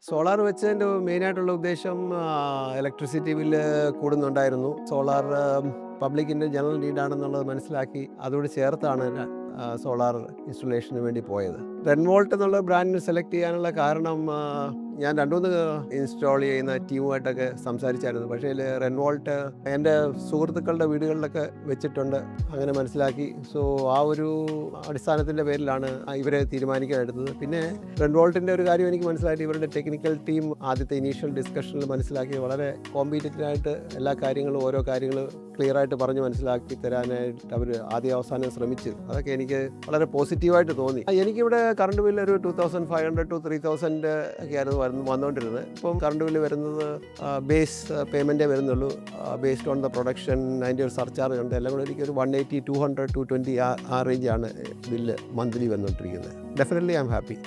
Solar വെച്ചതിൻ്റെ മെയിനായിട്ടുള്ള ഉദ്ദേശം electricity bill കൂടുന്നുണ്ടായിരുന്നു. Solar പബ്ലിക്കിൻ്റെ general നീഡാണെന്നുള്ളത് മനസ്സിലാക്കി അതോട് ചേർത്താണ് സോളാർ ഇൻസ്റ്റലേഷന് വേണ്ടി പോയത്. റെൻവോൾട്ട് എന്നുള്ള ബ്രാൻഡിന് സെലക്ട് ചെയ്യാനുള്ള കാരണം ഞാൻ 2-3 ഇൻസ്റ്റാൾ ചെയ്യുന്ന ടീമുമായിട്ടൊക്കെ സംസാരിച്ചായിരുന്നു. പക്ഷേ റെൻവോൾട്ട് എൻ്റെ സുഹൃത്തുക്കളുടെ വീടുകളിലൊക്കെ വെച്ചിട്ടുണ്ട്, അങ്ങനെ മനസ്സിലാക്കി. സോ ആ ഒരു അടിസ്ഥാനത്തിൻ്റെ പേരിലാണ് ഇവരെ തീരുമാനിക്കാൻ എടുത്തത്. പിന്നെ റെൻവോൾട്ടിൻ്റെ ഒരു കാര്യം എനിക്ക് മനസ്സിലായിട്ട് ഇവരുടെ ടെക്നിക്കൽ ടീം ആദ്യത്തെ ഇനീഷ്യൽ ഡിസ്കഷനിൽ മനസ്സിലാക്കി വളരെ കോമ്പീറ്റൻ്റായിട്ട് എല്ലാ കാര്യങ്ങളും ഓരോ കാര്യങ്ങൾ ക്ലിയറായിട്ട് പറഞ്ഞ് മനസ്സിലാക്കി തരാനായിട്ട് അവർ ആദ്യ അവസാനം ശ്രമിച്ചു. അതൊക്കെ എനിക്ക് വളരെ പോസിറ്റീവായിട്ട് തോന്നി. എനിക്കിവിടെ കറണ്ട് ബില്ല് ഒരു 2500 to 3000 ഒക്കെയായിരുന്നു വന്നുകൊണ്ടിരുന്നത്. ഇപ്പം കറണ്ട് ബില്ല് വരുന്നത് ബേസ് പേയ്മെൻറ്റേ വരുന്നുള്ളൂ. ബേസ്ഡ് ഓൺ ദ പ്രൊഡക്ഷൻ അതിൻ്റെ ഒരു സർചാർജ് ഉണ്ട്. എല്ലാം കൂടെ എനിക്കൊരു 180, 200, 220 ആ റേഞ്ചാണ് ബില്ല് മന്ത്ലി വന്നുകൊണ്ടിരിക്കുന്നത്. Definitely I am happy.